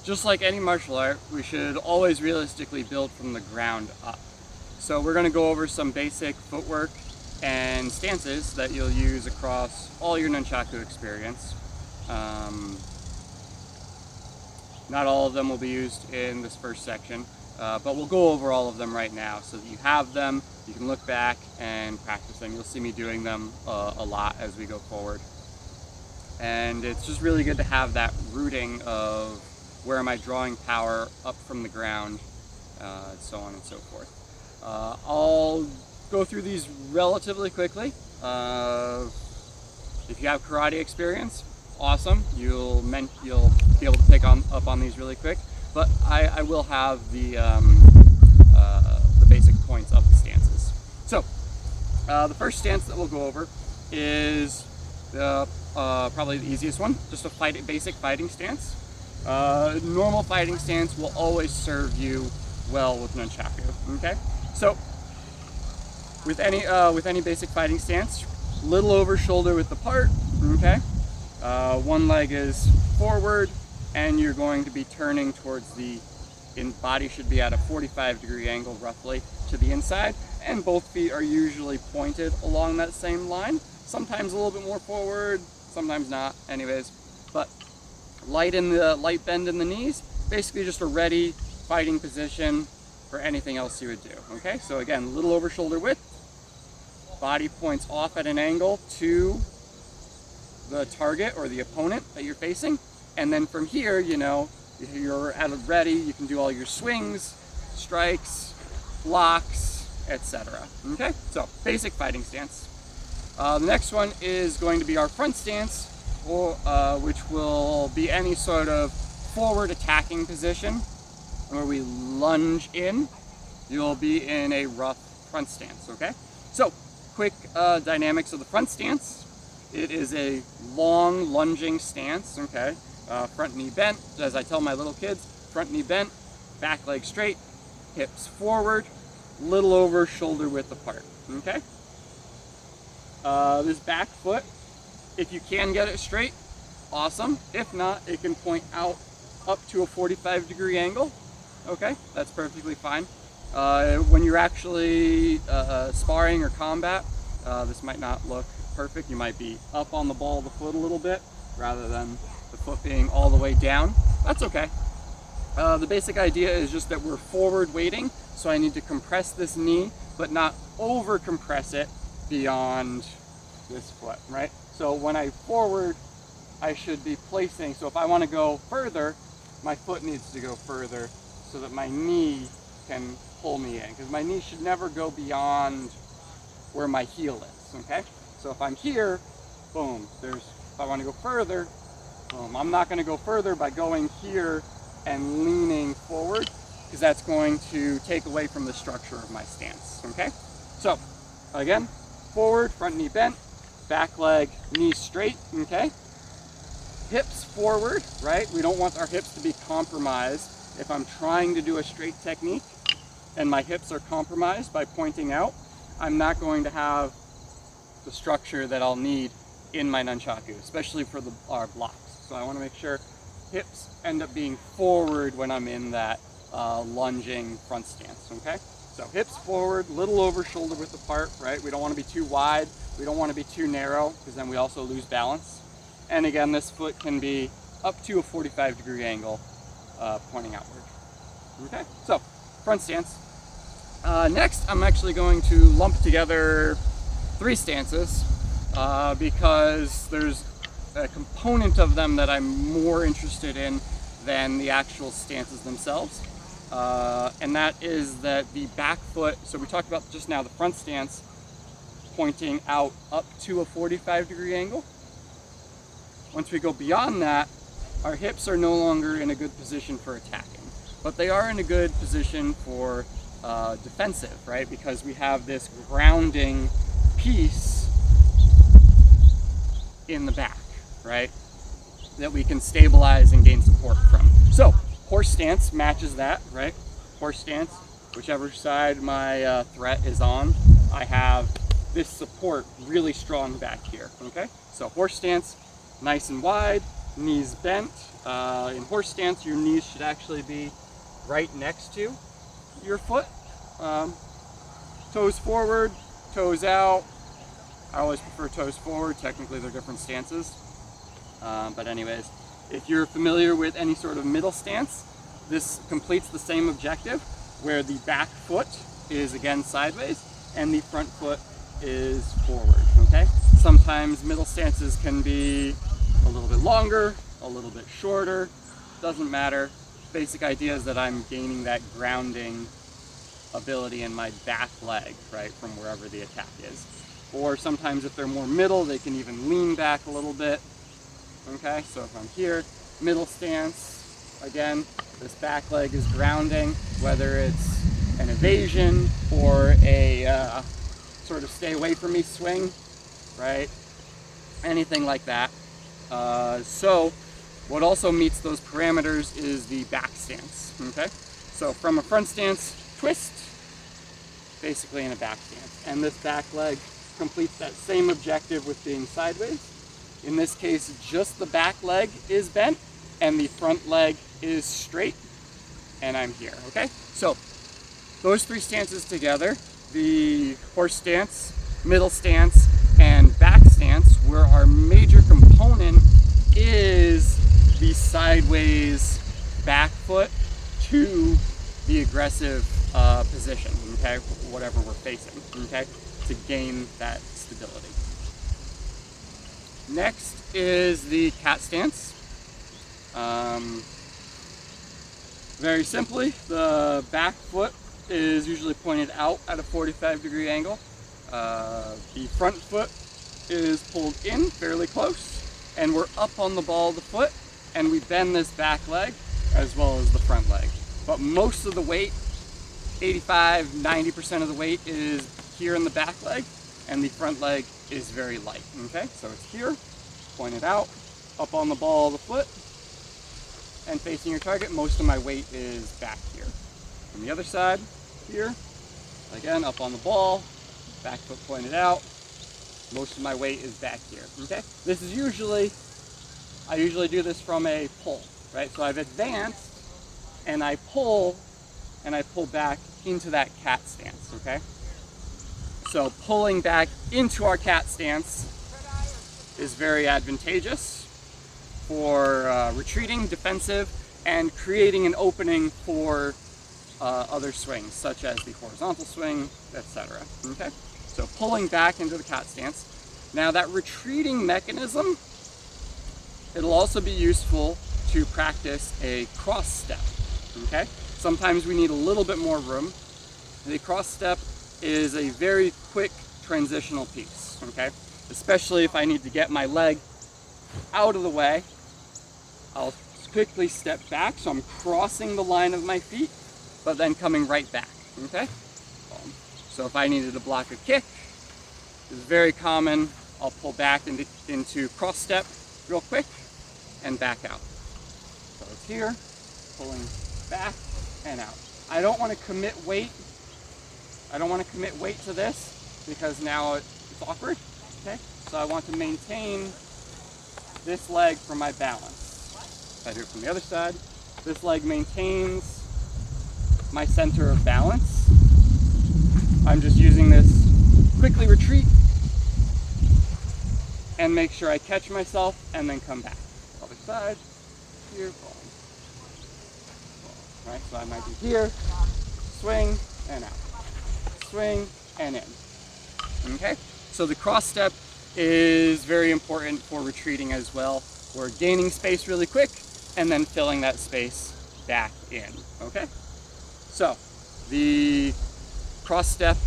just like any martial art, we should always realistically build from the ground up. So we're going to go over some basic footwork and stances that you'll use across all your Nunchaku experience. Not all of them will be used in this first section, but we'll go over all of them right now so that you have them, you can look back and practice them. You'll see me doing them a lot as we go forward. And it's just really good to have that rooting of where am I drawing power up from the ground, so on and so forth. I'll go through these relatively quickly. If you have karate experience, awesome. You'll be able to pick up on these really quick. But I will have the basic points of the stances. So the first stance that we'll go over is probably the easiest one, just a basic fighting stance. Normal fighting stance will always serve you well with Nunchaku. Okay, so with any basic fighting stance, little over shoulder width apart. Okay, one leg is forward, and you're going to be turning towards the body should be at a 45-degree angle roughly to the inside, and both feet are usually pointed along that same line. Sometimes a little bit more forward, sometimes not. Anyways, but light bend in the knees, basically just a ready fighting position for anything else you would do. Okay, so again, little over shoulder width, body points off at an angle to the target or the opponent that you're facing, and then from here, you know, you're at a ready, you can do all your swings, strikes, blocks, etc. Okay, so basic fighting stance. The next one is going to be our front stance, which will be any sort of forward attacking position where we lunge in. You'll be in a rough front stance. Okay, so quick dynamics of the front stance. It is a long lunging stance. Okay, front knee bent, as I tell my little kids, front knee bent, back leg straight, hips forward, little over shoulder width apart. Okay, this back foot, if you can get it straight, awesome. If not, it can point out up to a 45-degree angle. Okay, that's perfectly fine. When you're actually sparring or combat, this might not look perfect. You might be up on the ball of the foot a little bit rather than the foot being all the way down. That's okay. The basic idea is just that we're forward weighting, so I need to compress this knee, but not over compress it beyond this foot, right? So when I forward, I should be placing, so if I want to go further, my foot needs to go further so that my knee can pull me in, because my knee should never go beyond where my heel is. Okay, so if I'm here, boom, if I want to go further, boom, I'm not going to go further by going here and leaning forward, because that's going to take away from the structure of my stance. Okay, so again, forward, front knee bent, back leg, knee straight. Okay, hips forward, right? We don't want our hips to be compromised. If I'm trying to do a straight technique and my hips are compromised by pointing out, I'm not going to have the structure that I'll need in my Nunchaku, especially for our blocks. So I want to make sure hips end up being forward when I'm in that lunging front stance. Okay, so hips forward, little over shoulder width apart, right? We don't want to be too wide, we don't want to be too narrow, because then we also lose balance. And again, this foot can be up to a 45-degree angle pointing outward. Okay, so front stance. Next, I'm actually going to lump together 3 stances because there's a component of them that I'm more interested in than the actual stances themselves. And that is that the back foot, so we talked about just now the front stance pointing out up to a 45-degree angle. Once we go beyond that, our hips are no longer in a good position for attacking, but they are in a good position for defensive, right? Because we have this grounding piece in the back, right? That we can stabilize and gain support from. So horse stance matches that, right? Horse stance, whichever side my threat is on, I have this support really strong back here. Okay, so horse stance, nice and wide, knees bent, In horse stance, your knees should actually be right next to your foot. Toes forward, toes out. I always prefer toes forward. Technically, they're different stances. But anyways, if you're familiar with any sort of middle stance, this completes the same objective, where the back foot is again sideways and the front foot is forward, okay? Sometimes middle stances can be a little bit longer, a little bit shorter, doesn't matter. Basic idea is that I'm gaining that grounding ability in my back leg, right, from wherever the attack is. Or sometimes if they're more middle, they can even lean back a little bit, okay? So if I'm here, middle stance, again, this back leg is grounding, whether it's an evasion or a sort of stay away from me swing, right? Anything like that. So what also meets those parameters is the back stance, okay? So from a front stance, twist, basically in a back stance. And this back leg completes that same objective with being sideways. In this case, just the back leg is bent and the front leg is straight, and I'm here, okay? So those three stances together, the horse stance, middle stance, and back stance, where our major component is the sideways back foot to the aggressive position, okay, whatever we're facing, okay, to gain that stability. Next is the cat stance. Very simply, the back foot is usually pointed out at a 45-degree angle. The front foot is pulled in fairly close, and we're up on the ball of the foot, and we bend this back leg as well as the front leg. But most of the weight, 85–90% of the weight, is here in the back leg, and the front leg is very light, okay? So it's here, pointed out, up on the ball of the foot, and facing your target. Most of my weight is back here. On the other side, here, again, up on the ball, back foot pointed out, most of my weight is back here, okay? This is I usually do this from a pull, right? So I've advanced, and I pull back into that cat stance, okay? So pulling back into our cat stance is very advantageous for retreating, defensive, and creating an opening for other swings, such as the horizontal swing, etc. Okay? So pulling back into the cat stance. Now that retreating mechanism, it'll also be useful to practice a cross step, okay? Sometimes we need a little bit more room. The cross step is a very quick transitional piece, okay? Especially if I need to get my leg out of the way, I'll quickly step back, so I'm crossing the line of my feet, but then coming right back, okay? So if I needed to block a kick, it's very common, I'll pull back into cross step real quick and back out. So it's here, pulling back and out. I don't want to commit weight. I don't want to commit weight to this because now it's awkward, okay? So I want to maintain this leg for my balance. If I do it from the other side, this leg maintains my center of balance. I'm just using this, quickly retreat, and make sure I catch myself and then come back. Other side, here, boom. Right, so I might be here, swing and out, swing and in. Okay, so the cross step is very important for retreating as well. We're gaining space really quick and then filling that space back in. Okay, so the cross step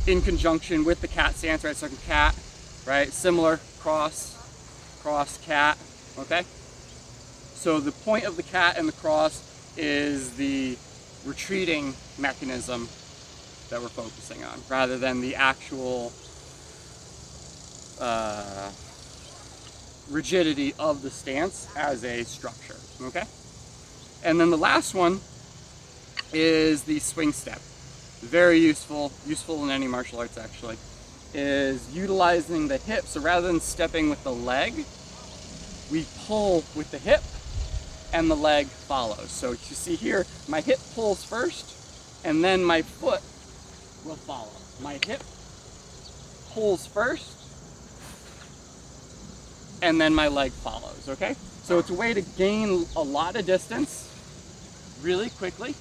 in conjunction with the cat stance, right? So cat, right? Similar, cross, cross, cat, okay? So the point of the cat and the cross is the retreating mechanism that we're focusing on, rather than the actual rigidity of the stance as a structure, okay? And then the last one is the swing step. Very useful in any martial arts actually, is utilizing the hip. So rather than stepping with the leg, we pull with the hip and the leg follows. So you see here, my hip pulls first, and then my foot will follow. My hip pulls first, and then my leg follows, okay? So it's a way to gain a lot of distance really quickly,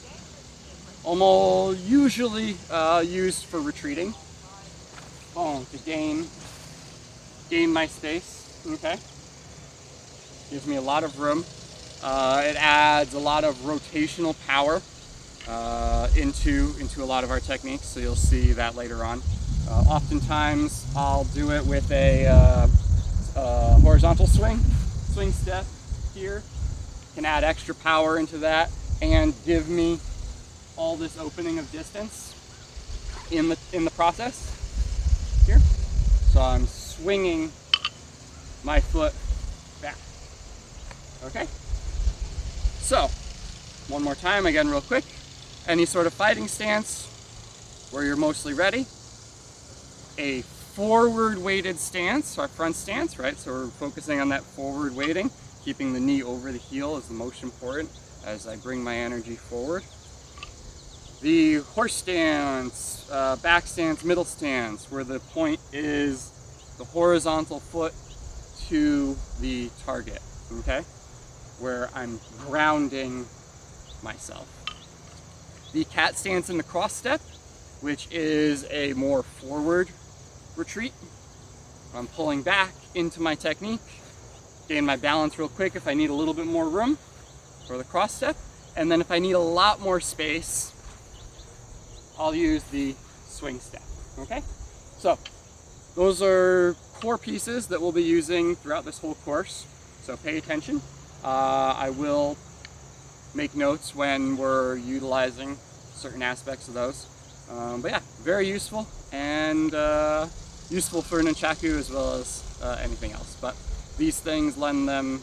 almost usually used for retreating. To gain my space, okay? Gives me a lot of room. It adds a lot of rotational power into a lot of our techniques, so you'll see that later on. Oftentimes I'll do it with a horizontal swing step here. Can add extra power into that and give me all this opening of distance in the process here. So I'm swinging my foot back. Okay? So, one more time again real quick. Any sort of fighting stance where you're mostly ready. A forward weighted stance, our front stance, right? So we're focusing on that forward weighting. Keeping the knee over the heel is the most important as I bring my energy forward. The horse stance, back stance, middle stance, where the point is the horizontal foot to the target, okay? Where I'm grounding myself. The cat stance and the cross step, which is a more forward retreat. I'm pulling back into my technique, gain my balance real quick if I need a little bit more room for the cross step, and then if I need a lot more space, I'll use the swing step, okay? So those are core pieces that we'll be using throughout this whole course, so pay attention. I will make notes when we're utilizing certain aspects of those. But yeah, very useful, and useful for Nunchaku as well as anything else. But these things lend them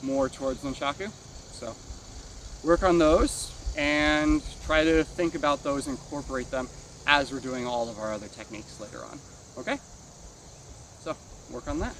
more towards Nunchaku, so work on those and try to think about those, incorporate them as we're doing all of our other techniques later on. Okay? So work on that.